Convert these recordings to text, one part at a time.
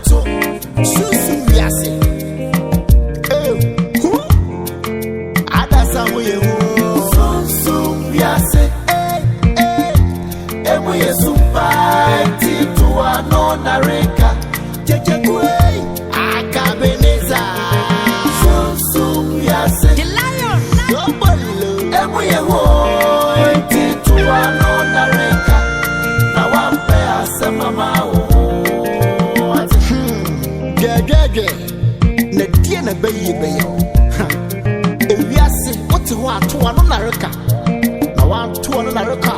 to SUMSUM WIASE. Ada samuye SUMSUM WIASE. Emu yesu fighti to anona reka. Chechekwe akabeneza SUMSUM WIASE. The lion SOBOLO. Emu yehu to anona reka. Na wampe asemama o. Na die na bayi bayo. Ewiase wote ho ato ano na reka. Na wa to ano na reka.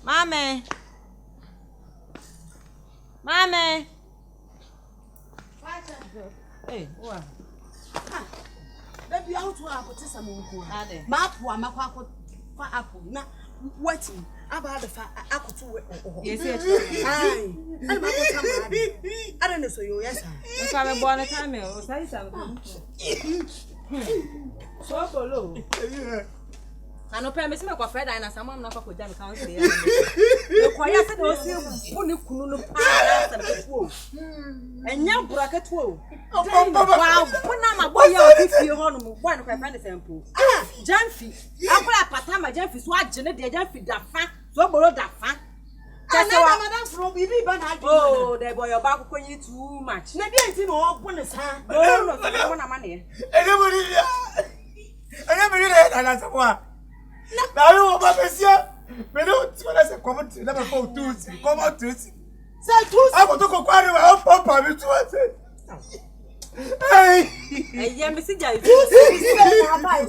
Mame. Mame. Hey, what? Baby, out to apple to some uncle. Map one, my papa for apple. Now, waiting about the apple to yes, yes. I don't know, so you, yes, If I'm a bonnet time, I'll say something. SOBOLO. I know permission of Fred and someone not for them council. The quiet was only Kunu and young bracket woe. Wow, Punama boy, if you want one of my friends and ah, Jamfi. Apple Patama Jamfi, watching it, the Jamfi that fat, SOBOLO that fat. Madame from Bibi Banal. Oh, the boy about when you too much. Maybe I didn't know what is her. No, no, money. I never read it, and I said, what? Now you want my monsieur? But don't tell us a comment, never for Tuesday. Come out Tuesday. Say Tuesday. I want to go quite my own papa. Hey, yeah, Missy Jay.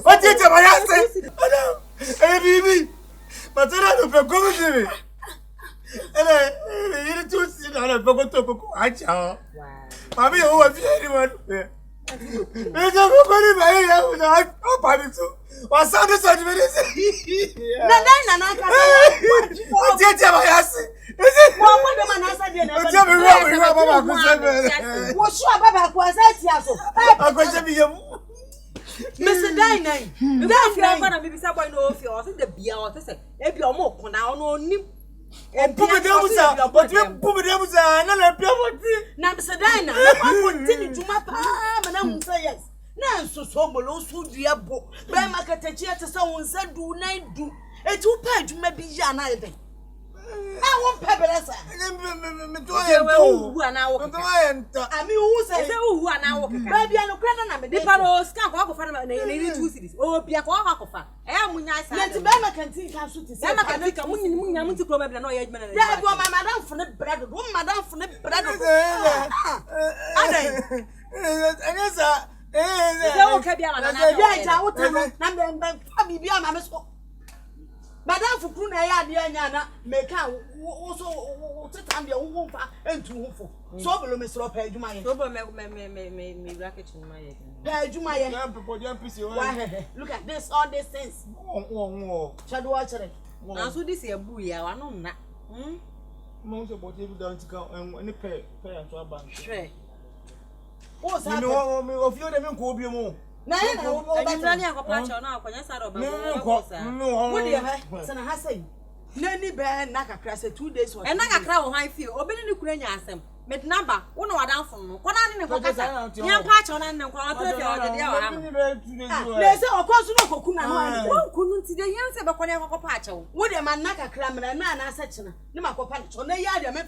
What did you say? Hey, baby. But I don't know go to me. And I need to see that I forgot to go. I shall. Mammy, who was anyone? There's a very what's that? What did you say? Is it one man has said? What's your Baba was that? I'm going to be Mr. Dine. If you're going to be someone who feels the beer or to say, if you're more now, no nip. And put it down, but you put it down, and now, Mr. Dine, I continue to my palm, and I will say yes. Now, so SOBOLO, so dear book, but my catechia to someone said, do not do a 2 page, maybe Jan. I won't pepper us. I mean, who says who are now? Baby, I'm a credit. The paddles can't walk for them. They need 2 cities. Oh, Piacofa. I am when I said, Bama can see council to say, I think I'm going to come up and no yet. That was my madam from the bread, one madam from the bread. Madame for Kuna Yana make out also time your womb and 2 for SOBOLO, Mr. Page, my me racket in my Page, my look at this, all these things. Shall watch it. Now, so this is a booyah, I know not. Most of what you don't go and any pay and to a bank. What's that? Of you, them go be more. No, I'm running a patch now. When I said, I say, Nanny Bear, Naka Crass, 2 days, and Naka Crow, I feel, or Benny Ukrainian Sam, met number, one or down from one in the patch on and there's of course no couldn't see the answer, but when I go patch. Would a man Naka Cram and a man as such a Namako patch on the yard, a man,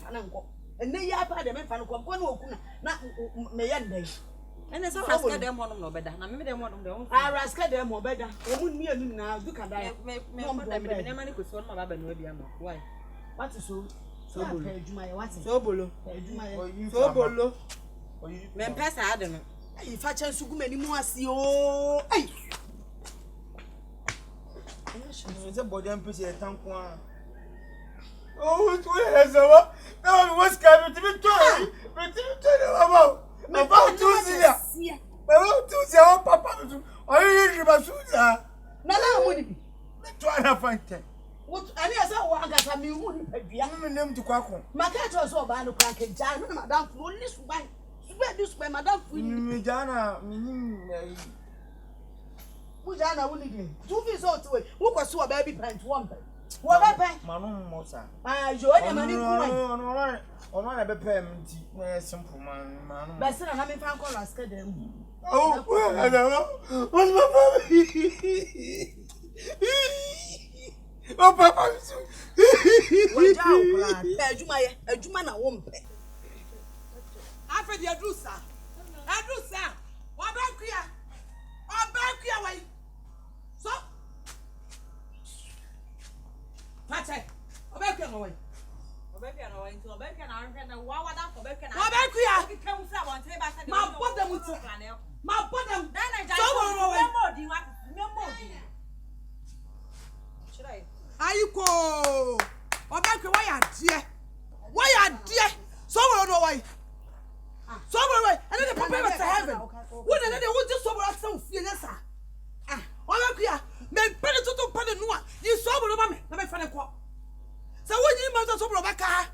and they are part of a man, one not Mayande. And there's also them one no better. I them one of them. I rascal them more better. I wouldn't near me now. Look at that. Money could swallow my baby. Why? What is so? SOBOLO. SOBOLO. SOBOLO. Men pass Adam. If I chance to go many more, see oh. Hey. It's a body and pussy at Tankwa. Oh, it's what? No, what's coming to be told? But you tell about. About 2 years. About 2 years, Papa. Are you about Susan? No, would be. Try to find 10. What? I saw one kasa mi hu ni padua me nem to kwako maka to so ba no kra ke ja no madam fu ni suban suban madam fu ni me jana me nim mu jana wu ni de tu fi so to we wo ko so ba bi pant won pe wo ba pe manu mo sa ah jo de mani ku wai ono na be pem nti na simple manu ba se na me fa ko raska de mu oh what's my baby oh papa wo ja o kra adwuma na wo mpe afedi adrusa wa ba kuya wai so pache obekia no wai nti obekia na anhwe na wa wada ko obekia na obekia kikam fra bon te ba sa de ma bodam tu ma bodam dan na ja so wai memodi chirai ayiko obekia why adie so no wai so wai and the papa was heaven when they want just so what so feel yes ah obekia me pele toto pele no you so no me na me fa ne ko so when you ma so baka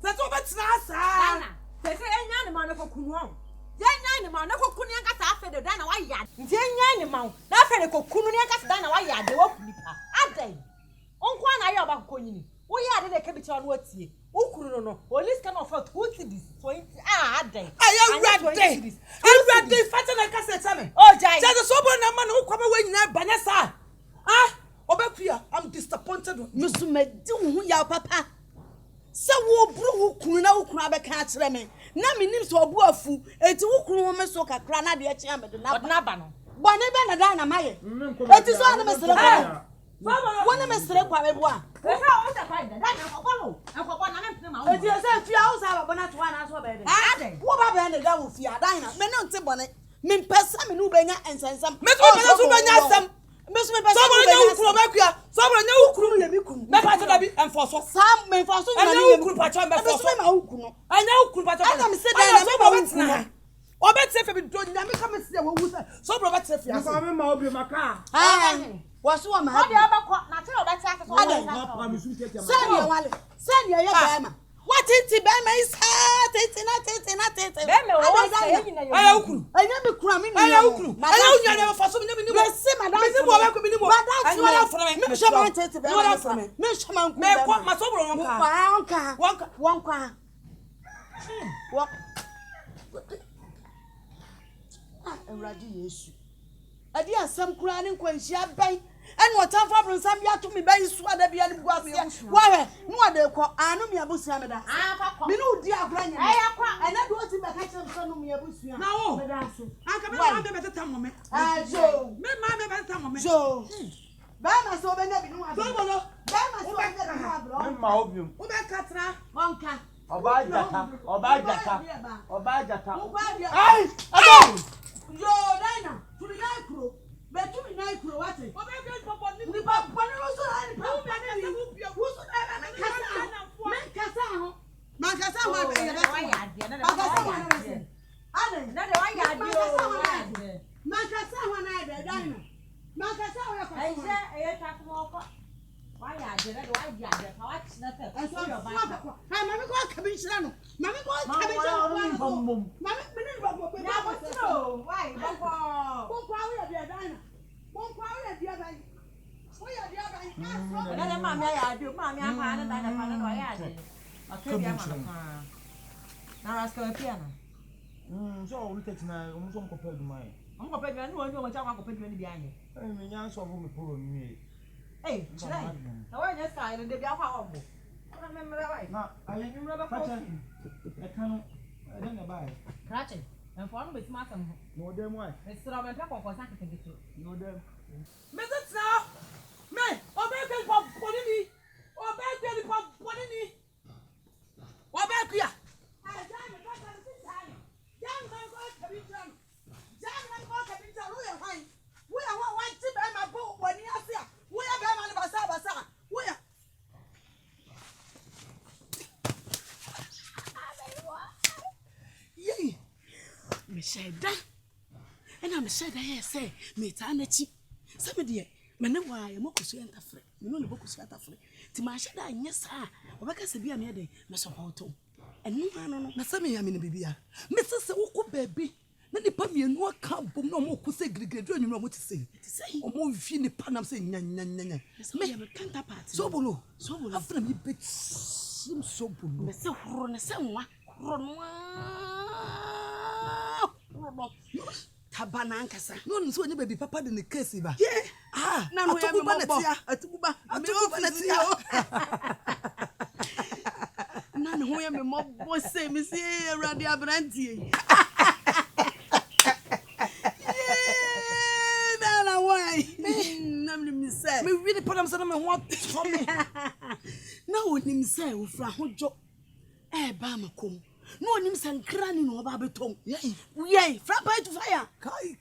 so to betina asa na se enya ne ma na kokunu on enya ne ma na kokunu yan kasa afa de dan na wa ya nti enya ne ma na afa ne kokunu yan kasa dan na wa ya de wa kulipa adai onko na ya ba kokonyini wo ya de ke bi cha no atie ukuru no police can offer 20 this 20 adai everyday fata na kasa tame oh jai just so bon na ma na ukwa ba wa nyina banesa obekua I'm disappointed musumedi hu ya papa se wo buru hu kunu na ukunu abeka akire me na menim so obu afu enti ukunu wo me so kakra na de achi amede na ba no bone be na da na maye enti so na mesere kwa wona mesere kwa me bo a o ta kwa da na akoko na me ma enti se fia o sa ba bona to na so be de wo ba be ne da wo fia dan na me no nte bone me mpesa me no benya ensensam me to be so benya asam Mesu me pesa. Sobolo nya ukuru bakua. Sobolo nya ukuru le bikum. Me pa da bi enforso. Sam me enforso na le ukuru pa cha me enforso. Mesu me ma ukunu. Anya ukuru pa cha. Ana me se dan na me ma ukunu. Obetse fe bi do nya me ka me se wo wu se. Sobolo ba tse fi ase. me ma obi maka Wasu wa ma. O de abakọ na tell obetse ase so. Sanya ya ba ma. What it be ma is tete. Be me wo se yin na yo. Aya ukuru. Anya me kura me ni. Aya ukuru. Anya unya na enforso me ni mo. Se madam. Me ni mo ba ko me ni mo. Anya wala fo me. Me shama tete be. Me shama nku. Me ko ma sobolo nka. Wanka. Ewradi Yesu. Adi asam kura ne nkwanhia ban. Enu otamfa bronsam bia to me ban su ada bia ne buase. Wa he, no ade ko anu me abusia me da. Me no di agora nya. Ena do oti be ka chem so no me abusia. Na wo. Me da so. Anka me ma be beta mo me. Jo. Me ma be beta mo me. Jo. Ba ma so be na bi no ado. Sobolo. Ba ma so be na bi no ado. me ma obi Wo be katra. Wanka. Oba jata Ai! Ado! Yo, Dina, to the night crew. But to the night crew, what it? The papa also had a why I did it? Why did I? How much nothing? I saw your back. Mamma go commission. Mamma go commission. Mamma, why? Won't power the Dina. Won't power the other. We are the other. Another mammy, I do. Mammy, I'm fine and I'm fine. I did. I'll kill you. Now ask a piano. So we take now. I'm going to compare to mine. I'm going to pay you. I'm going to pay you behind you. I mean, I saw whom poor me. Hey, today. Now where you side and they be humble. I remember that right. Now, I remember I don't buy. Catching. And for with Markham. No, them why? It's still on my platform for something to do. No, them. Mrs. Now, me, or baby pop bonini, or baby pop bonini. What back here? We are one tip and my boat when you are here. We are going to Basa. We are. Yay. Me said that. And I'm said I say, me Tanachi. Somebody, Mene wa ye mokosu entafre. Me no le bokosu atafre. Ti ma hye da anye sa. Obaka se bia me de me so hoto. Enu ano no. Na se me ya me ne bibia. Me se wo baby. Na ni pa mienu aka bom na mo ku se grigredu anyu na mo ti sei. O mo vi ni pa nam se nya. Me kanta party. Sobolo. Afra mi be SUMSUM. Me se horo ne se nwa. Horo tabana ankasa. No nso onye baby papa de ne case ba. Yeah. Na no ya me mo atukuba na tia. Na no ho ya me mo bo se me se Awurade abrantie. Me really put them some want for me. No nim say wo fra hojo ba makom. No nim say nkrani no ba betom. Yey fra by to fire. Kai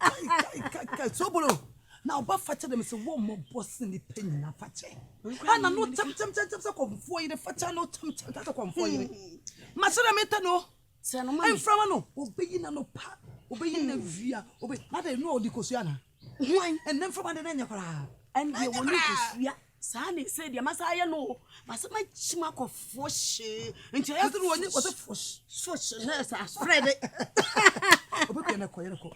Sobolo. Now ba fache them say one more boss in the penny na fache. Ana no tam kom for you the fache no tam that kom for you. Masara meta no. Say no man. Fra no obeyi na no pa. Obeyi na via. Obe na dey no odikosuana. And then from the name and they will look ya. Sani said, "Ya masaya no, masama chimako fosh." And you have to one was a fosh. Nurse, I spread it. You know, come.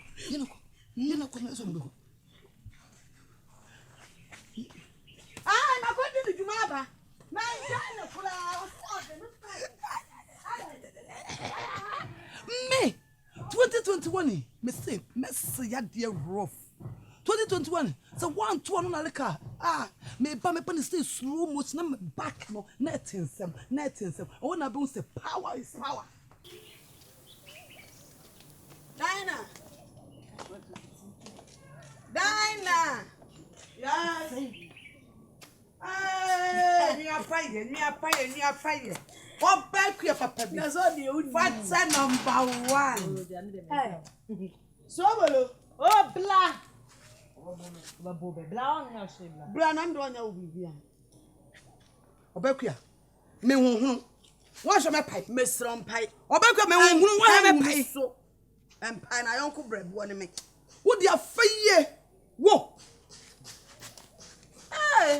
I'm going to Jumaba. Me 2021, Messi, ya dear rough. 2021 so 1 2 on alaka me ba me pan stay slow motion na me back no na tensem I wanna be say power is power. Dinah yes ni apaye o back your papa bi that's all the what's number 1 Sobolo oh blah blah on your shame blah na ndo nya obibia Obakua me hunhunu wo so me pai me srom pai Obakua me hunhunu wo me pai so empai na yonko brebu ne me wo dia faye wo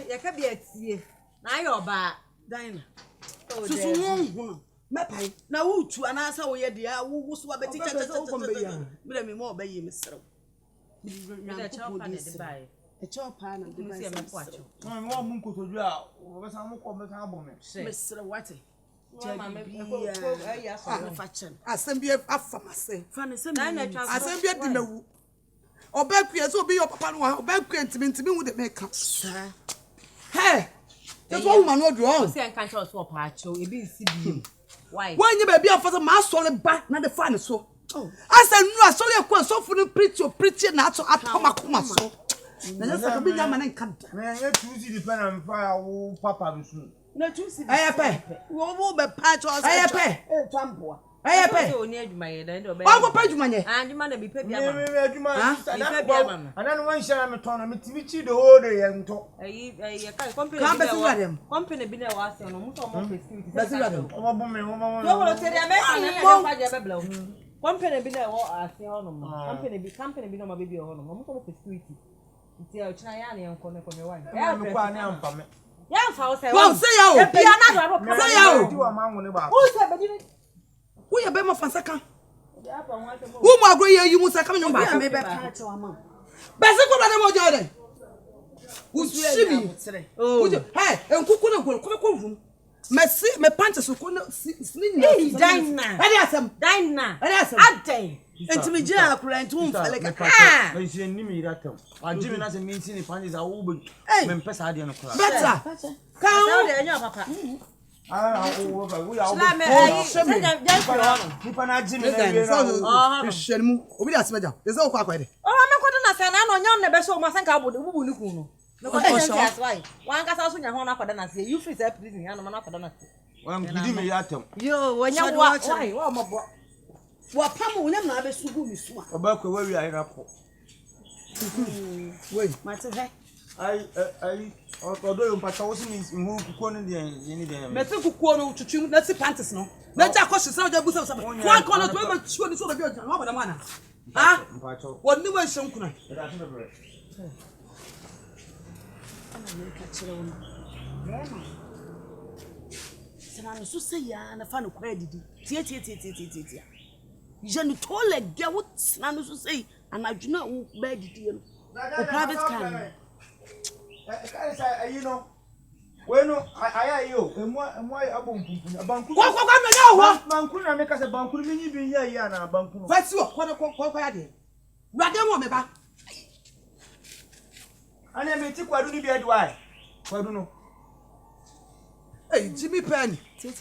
ya ka bi atie na ayo ba Dinah susu hunhunu me pai na wo tu anasa wo ye dia wo so abeti cha me me mo obayi me srom the chopper de buy a chopper na de buy no mo mun ko toju a wo be san mo ko be san abo me Mr. What? Assembly afamase. Assembly di mewu. Obakua so be your papa no Obakua ntimi wu de make. Hey. That's what woman no do. Say an can't us for pacho e bi nsi bi. Why? When you be afasa ma sole ba na the fan so. Asa nu asole kwa so fu no preach na ato atoma so. Na just ka bi nya man nka da. Na ye tuzi di pen am fa wo papa bi so. Na tuzi. Ayepe. Wo be patch us. Ayepe. Twamboa. Ayepe. So ni adwuma ye da ndo be. Wa go pa adwuma ye. Adwuma na bi pa bi ama. Me adwuma. Bi pa ama. Ana no nshara me ton na me tibi chi the whole day nto. Ayi ka company bi na company bi na wa se no mo so mo security. Basi radem. O bo me o mo. So wo te dia me ana kwa dia be bla o. Company bi na wo ase hono mo. Company bi no ma be hono mo so mo security. Nti a china ya na yanko ne ko me wan. Ya me kwa ne ampa me. Ya mfa wo se. Wow, say ya o. Bia na do ro. Say ya o. Di wa manwo ne ba. O se be di ni. Wo ye be ma fansa kan. Apa won se mo. Wo mo agro ye yi mu sa kam nyom ba. Me be patch wa ma. Basi ko ba mo jo de. Wo shimi. Oh. Hey, enkuku na ko vum. Me pants so ko na sini. Hey, Dinah. Ade asem. Dinah. Ade asem. Adai. Enti me jira akura enti um fele ka. Me se ni mi ratam. Ajimi na se mi nti ni panji za wo be. Me mpesa ade no kra. Better. Kan o de enya papa. Wo ba wo ya wo. La me ayi. Se ja Nipa na ajimi na we na. Hwehwemu. Obi da asemaja. Ese okwa akwa de. O ma me kodo na se na no nya na be so ma sanka abu ni kun no. No ko that's why. Wan ka sa so nya ho na akoda na se. You free self prison ya no ma na akoda na se. Wan gidi me ratam. Yo, wonya wa. Why? Wa mo bo. Wa pam unyam na be sugu mi so a. Obakwa we wi ayi rapo. Wait. Mate he. Ai odo yo mpata wo si mi hu kuko ne de ni de. Me se kukuo no twetwim na si panties no. Na ja ko hye sa ja bu sa. Kwa ko na to be chuo ni so be ojan. Wa bada mana. Ah? Mpacho. Wonni wa hye nkuna. Da se be. America children. Sana so say ya na fa no kwa didi. Tie. Je ne tole ga what na no so say anadwuna wo ba didi no. O private car. You know. Bueno, ayo, emo abompumpun. Banku. Kwa me na ho. Banku na make say banku mi nyi bi ya na banku. Fati o, kwa ya de. Wade mo me ba. Ani me ti kwadu ni bi adwai. Kwadu no. Hey, Jimmy Penny. Ti.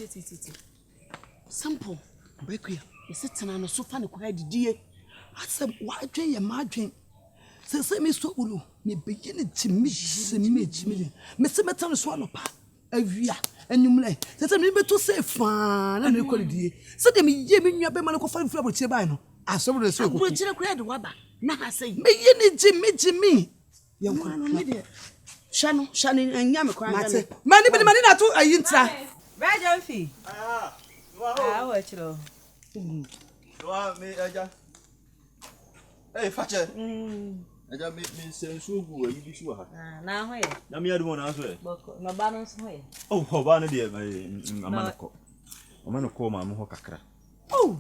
Simple. Breakuya. You sit na so fa ne kwa didie. Asem wa adwen ye ma adwen. Se me so ulu. Me begin Jimmy. Me se metam so anopa. Awia. Enumle. Se me beto se fa na me kolidie. Se de me ye me nua be ma ne ko fa mfura bo tie bai no. Asobo de so ko. Bo kire kura de waba. Na ha sei. Me ye ni Jimmy. Ye nkwa no de. Shano anya me kwa ngane. Mani be mani na to ayintra. Raja fi. Wa chiro. Wa me aja. Fakye. Aja me sensu gu ayi bi su ha. Na ho ye. Na me adu na so e. Boko no ba no so ye. Oh, ho ba no de amanako. Amanako ma mo ho kakra. Oh.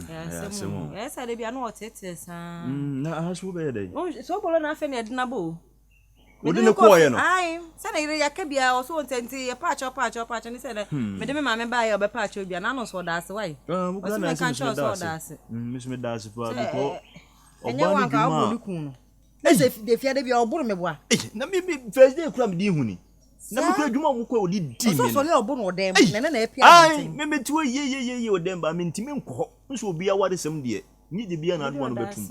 Yes, I be no tete sa. Na ha so be dey. Oh, so bolo na afa ne de na bo. Odi ne ko ye no. Ai, se na ire yakabia o so ntenti e patch ni se na me de me ma me ba ye o be patch obia na no so da ase why. Mo kana na se da ase. Me da ase pa ko. Enye wan ka obo ni kun no. Na se de fia de bia oboro me boa. Na me first day kura me di hu ni. Na me kura adwuma mo ko odi di me. So so le oboro no dem na e pia. Ai, me tuwa ye o dem ba me ntimi nko. Nso obi a wade sem de. Ni de bia na adwuma no betum.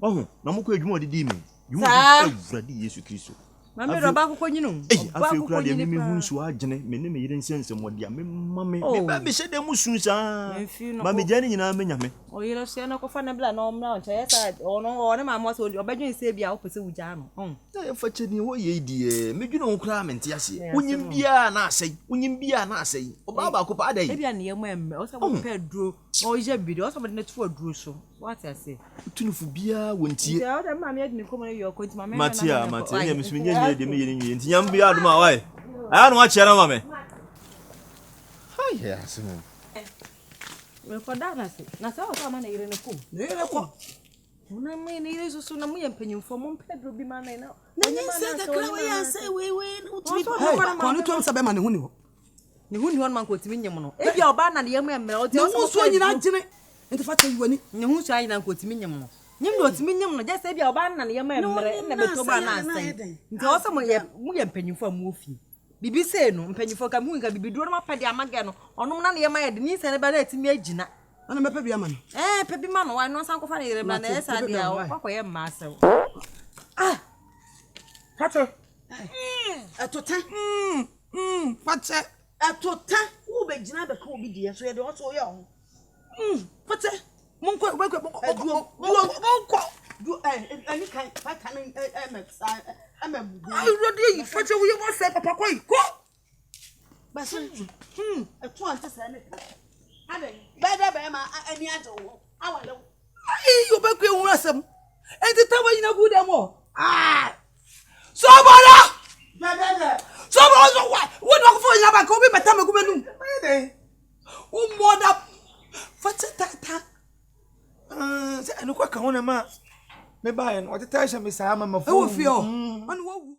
Oho, na mo ko adwuma odi di me. Yu Awurade Yesu Kristo. Mami roba ko nyinu. Afi kura de me hu nso agene me ne me yire nsensem wode a me mame me ba me hyede mu sun sa. Ma me jani nyina me nyame. O yiro se na ko fa na bla na o mna o che yesa o ne ma mo so obedwen se bia o pese wuja no. Na Fakye ni wo ye die me dwene wo kura me nte ase. Unyim bia na asai. O baba ko pa dai. E bia ne ye mo emme o se mo pe duro. O je bidi o se mo de tu aduro so. What I say? Tunufu bia wontie. Ya o de ma me adini ko mo yo ko ntima me. Matia ye me nye de me yire nyi nti nyam bia aduma wai. Aya no a chere ma me. Hai ya simo. Me ko da na se. Na se o ka ma na yire ne ko. Ne yere ko. Na me ne yire so na mo ye mpanyimfo mo pedro bi ma na na. Na nyi se ka kra we ya se we utimi ko no to am be ma ne hu ni ho. Ne hu ni ho man ko timi nyem no. E bia oba na ne ye mo emre o de o so nyina gine. Enti Fakye yiwani. Ne hu so anyina ko timi nyem no. Nyem do timi nyem no just e bia oba na ne ye mo emre na beto ba na asan. Nti o se mo ye mpanyimfo am ofi. Bibi se no mpanyimfo ka mu nka bibi duro na mapade amage no. Onom na ne ye ma ye de ni se ne ba na atimi agina. Ana mepe bia ma no. Pe bi ma no wa no san ko fa ne yire ba na e sa dia o kwakoye mma asew. Fakye. Atota. Fakye. Atota. Wo be gina be ka obi die so ye de o so ye ho. Fakye. Monko ani kan pata ni Already Fakye we want say papa koi ko. Bas eto ante say ne. Ade be ma ani ajo wo. Awale wo. Ai yo be ku ehun asem. Enti tawa yina gu dem o. Sobolo. Sobolo so why? Wo no ko fo yina ba ko bi beta me gu menum. Wo moda Fakye tata. Se anu kwa ka wona ma me ba ye no o te ta sha me sa ma mafu. E wo fi o. Anu wo